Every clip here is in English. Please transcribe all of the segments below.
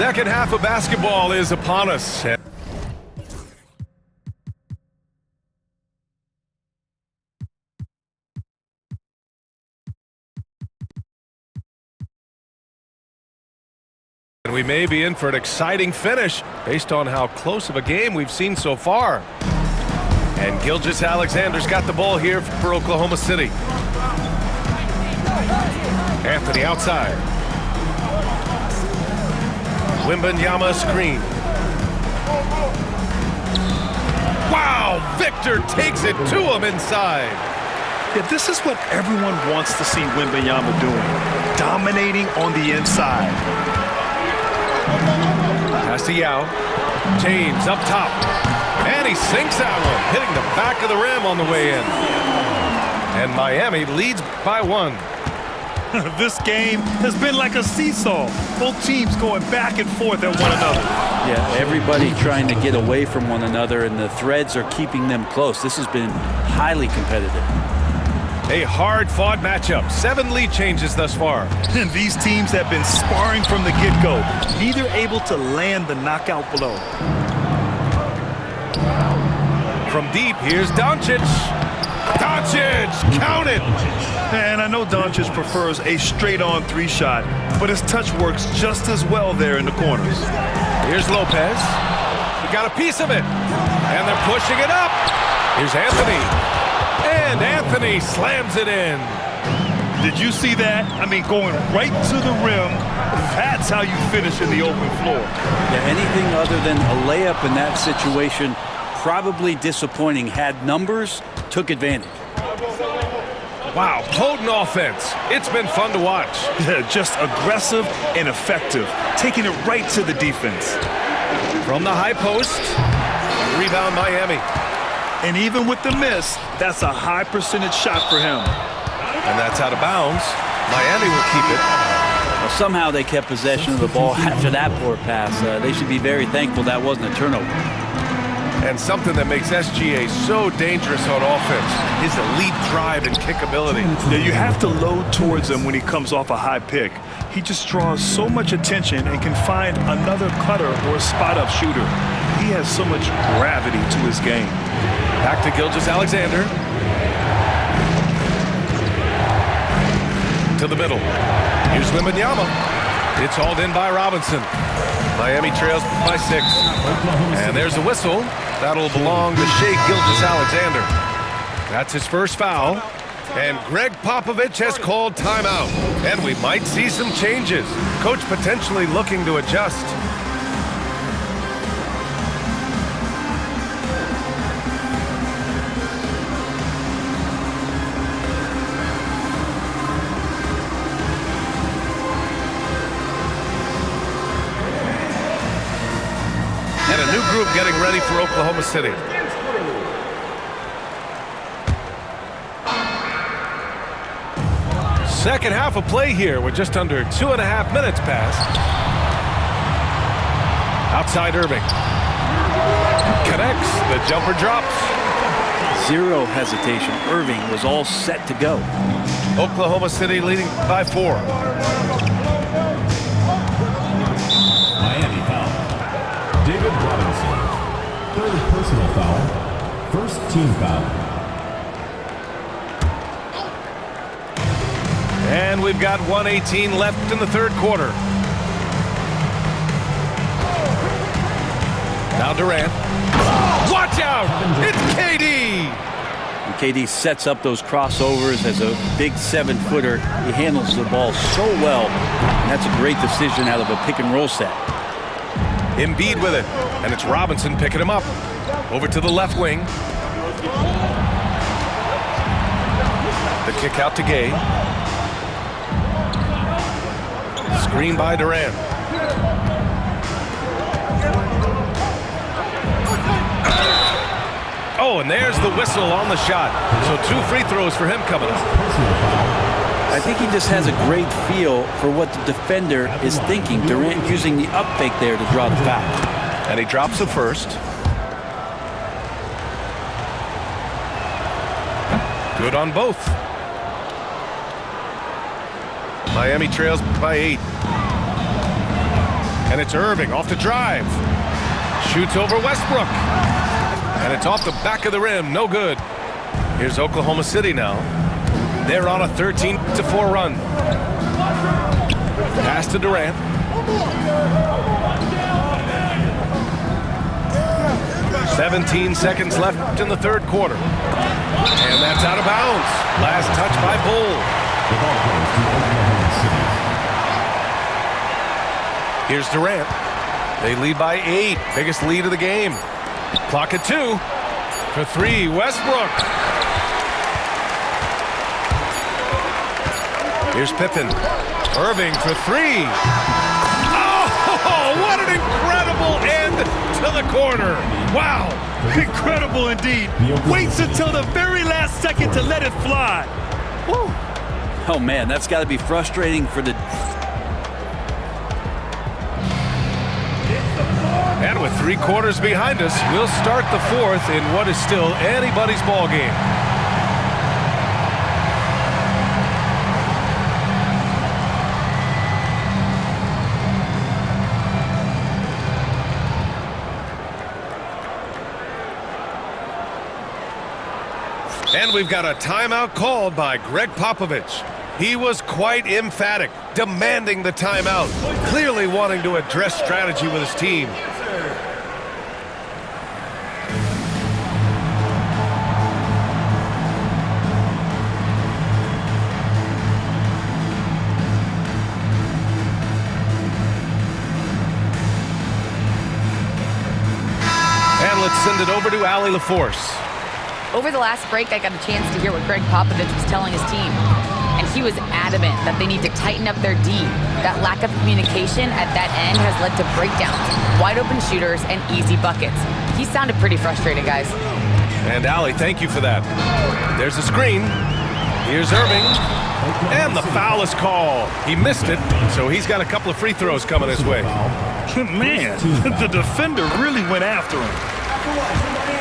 Second half of basketball is upon us. And we may be in for an exciting finish based on how close of a game we've seen so far. And Gilgeous-Alexander's got the ball here for Oklahoma City. Anthony outside. Wembanyama screen. Wow, Victor takes it to him inside. Yeah, this is what everyone wants to see Wembanyama doing, dominating on the inside. Pass to Yao. James up top. And he sinks that one, hitting the back of the rim on the way in. And Miami leads by 1. This game has been like a seesaw. Both teams going back and forth at one another. Yeah, everybody trying to get away from one another, and the threads are keeping them close. This has been highly competitive. A hard-fought matchup. 7 lead changes thus far. And these teams have been sparring from the get-go, neither able to land the knockout blow. From deep, here's Doncic. Doncic, count it! And I know Doncic prefers a straight-on 3-shot, but his touch works just as well there in the corners. Here's Lopez. He got a piece of it. And they're pushing it up. Here's Anthony. And Anthony slams it in. Did you see that? I mean, going right to the rim. That's how you finish in the open floor. Yeah, anything other than a layup in that situation, probably disappointing. Had numbers, took advantage. Wow, potent offense. It's been fun to watch. Yeah, just aggressive and effective, taking it right to the defense. From the high post, rebound Miami. And even with the miss, that's a high percentage shot for him. And that's out of bounds. Miami will keep it. Well, somehow they kept possession of the ball after that poor pass. They should be very thankful that wasn't a turnover. And something that makes SGA so dangerous on offense, his elite drive and kick ability. Yeah, you have to load towards him when he comes off a high pick. He just draws so much attention and can find another cutter or a spot-up shooter. He has so much gravity to his game. Back to Gilgeous-Alexander. To the middle. Here's Wembanyama. It's hauled in by Robinson. Miami trails by 6. And there's a whistle. That'll belong to Shai Gilgeous-Alexander. That's his first foul. And Greg Popovich has called timeout. And we might see some changes. Coach potentially looking to adjust. And a new group getting ready for Oklahoma City. Second half of play here with just under 2.5 minutes passed. Outside Irving. Connects. The jumper drops. Zero hesitation. Irving was all set to go. Oklahoma City leading by 4. Miami foul. David Robinson. Third personal foul. First team foul. And we've got 1:18 left in the third quarter. Now Durant. Watch out! It's KD! And KD sets up those crossovers as a big 7-footer. He handles the ball so well. And that's a great decision out of a pick-and-roll set. Embiid with it. And it's Robinson picking him up. Over to the left wing. The kick out to Gay. Screen by Durant. Oh, and there's the whistle on the shot. So 2 free throws for him coming up. I think he just has a great feel for what the defender is thinking. Durant using the up fake there to draw the foul. And he drops the first. Good on both. Miami trails by 8. And it's Irving off the drive. Shoots over Westbrook. And it's off the back of the rim. No good. Here's Oklahoma City now. They're on a 13-4 run. Pass to Durant. "17 seconds left in the third quarter. And that's out of bounds. Last touch by Bull. The ball goes to Oklahoma City. Here's Durant. They lead by 8. Biggest lead of the game. Clock at 2. For 3, Westbrook. Here's Pippen. Irving for 3. Oh, what an incredible end to the quarter. Wow, incredible indeed. Waits until the very last second to let it fly. Woo. Oh, man, that's got to be frustrating for the... And with 3 quarters behind us, we'll start the fourth in what is still anybody's ball game. And we've got a timeout called by Greg Popovich. He was quite emphatic, demanding the timeout, clearly wanting to address strategy with his team. And let's send it over to Allie LaForce. Over the last break, I got a chance to hear what Greg Popovich was telling his team. And he was adamant that they need to tighten up their D. That lack of communication at that end has led to breakdowns, wide open shooters, and easy buckets. He sounded pretty frustrated, guys. And Allie, thank you for that. There's a screen. Here's Irving. And the foul is called. He missed it, so he's got a couple of free throws coming his way. Man, the defender really went after him.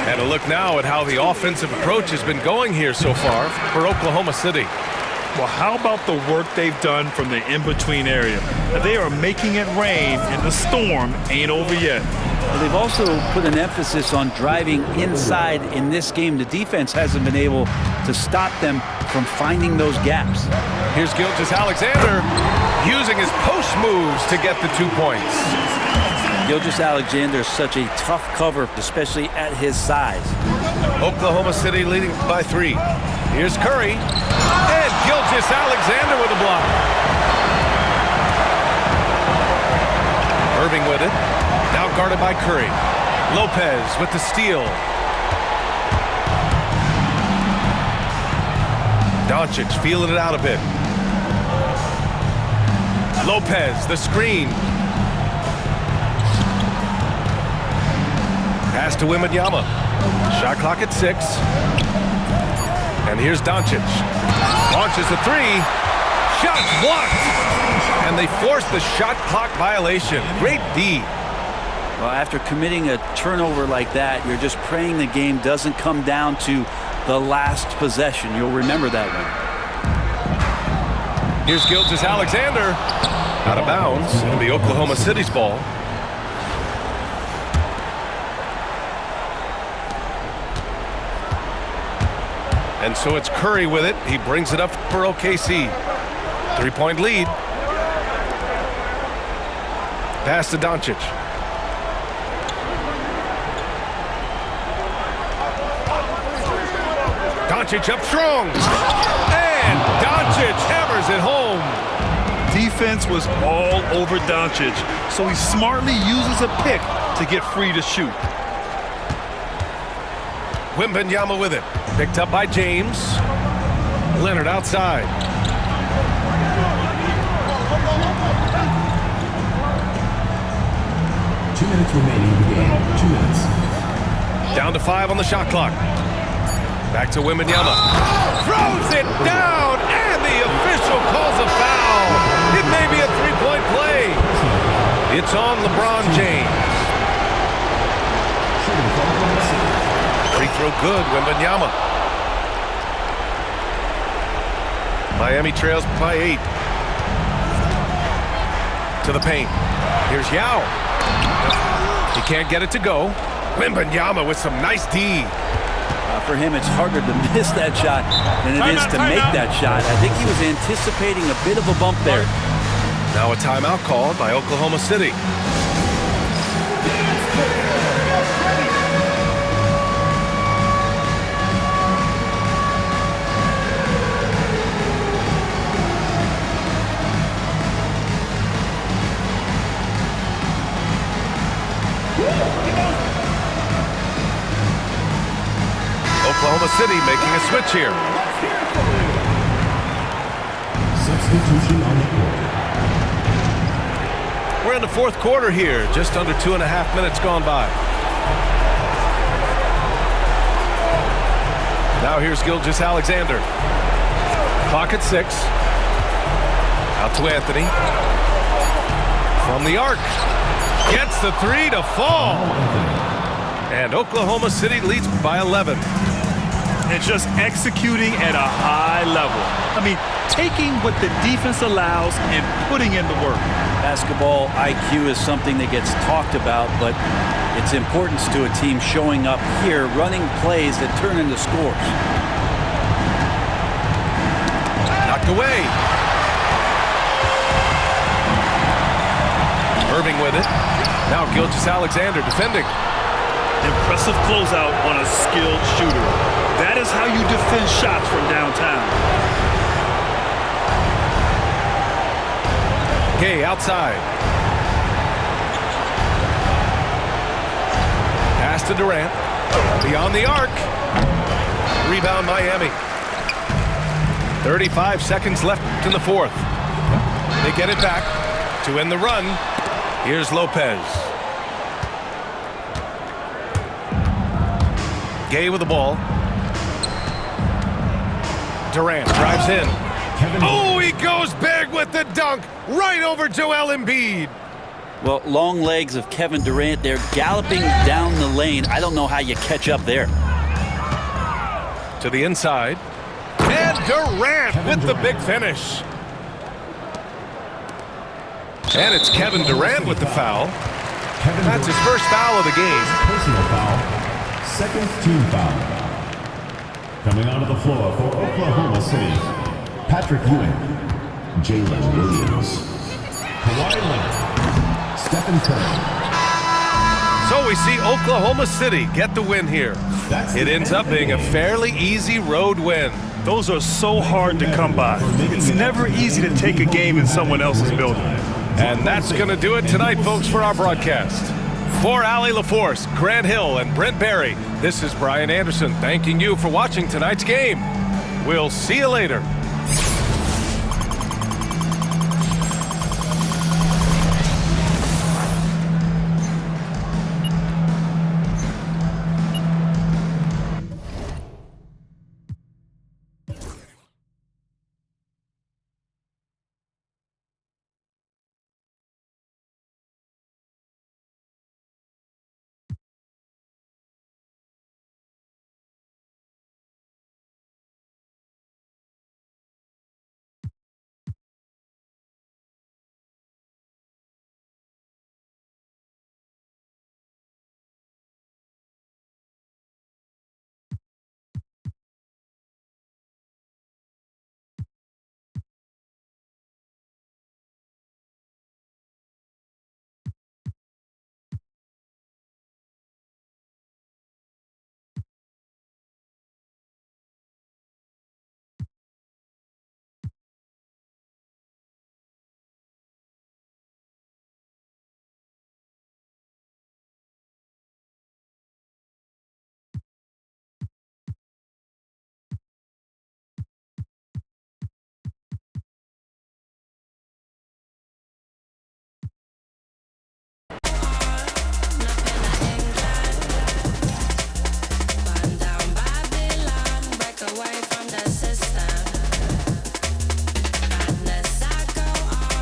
And a look now at how the offensive approach has been going here so far for Oklahoma City. Well, how about the work they've done from the in-between area? They are making it rain, and the storm ain't over yet. Well, they've also put an emphasis on driving inside in this game. The defense hasn't been able to stop them from finding those gaps. Here's Gilgeous-Alexander using his post moves to get the 2 points. Gilgeous-Alexander is such a tough cover, especially at his size. Oklahoma City leading by 3. Here's Curry. And Gilgeous-Alexander with a block. Irving with it. Now guarded by Curry. Lopez with the steal. Doncic feeling it out a bit. Lopez, the screen. Pass to Wembanyama. Shot clock at 6. And here's Doncic. Launches a 3. Shot blocked. And they force the shot clock violation. Great D. Well, after committing a turnover like that, you're just praying the game doesn't come down to the last possession. You'll remember that one. Here's Gilgeous-Alexander. Out of bounds. It'll be Oklahoma City's ball. And so it's Curry with it. He brings it up for OKC. 3-point lead. Pass to Doncic. Doncic up strong. And Doncic hammers it home. Defense was all over Doncic, so he smartly uses a pick to get free to shoot. Wembanyama with it. Picked up by James. Leonard outside. Two minutes remaining in the game. 2 minutes. Down to 5 on the shot clock. Back to Wembanyama. Throws it down, and the official calls a foul. It may be a 3-point play. It's on LeBron James. Free throw good, Wembanyama. Miami trails by 8. To the paint. Here's Yao. He can't get it to go. Wembanyama with some nice D. For him, it's harder to miss that shot than it is to make that shot. I think he was anticipating a bit of a bump there. Now a timeout called by Oklahoma City. Oklahoma City making a switch here. Substitution on the court. We're in the fourth quarter here, just under 2.5 minutes gone by. Now here's Gilgeous-Alexander. Clock at 6. Out to Anthony. From the arc. Gets the 3 to fall. And Oklahoma City leads by 11. And just executing at a high level. I mean, taking what the defense allows and putting in the work. Basketball IQ is something that gets talked about, but its importance to a team showing up here, running plays that turn into scores. Knocked away. Irving with it. Now Gilgeous-Alexander defending. Impressive closeout on a skilled shooter. That is how you defend shots from downtown. Gay outside. Pass to Durant. Beyond the arc. Rebound Miami. 35 seconds left in the fourth. They get it back to end the run. Here's Lopez. Gay with the ball. Durant drives in. Oh, he goes big with the dunk right over Joel Embiid. Well, long legs of Kevin Durant there galloping down the lane. I don't know how you catch up there. To the inside. And Durant with the big finish. And it's Kevin Durant with the foul. That's his first foul of the game. Personal foul. Second team foul. Coming onto the floor for Oklahoma City, Patrick Ewing, Jalen Williams, Kawhi Leonard, Stephen Curry. So we see Oklahoma City get the win here. It ends up being a fairly easy road win. Those are so hard to come by. It's never easy to take a game in someone else's building. And that's going to do it tonight, folks, for our broadcast. For Allie LaForce, Grant Hill, and Brent Barry, this is Brian Anderson thanking you for watching tonight's game. We'll see you later.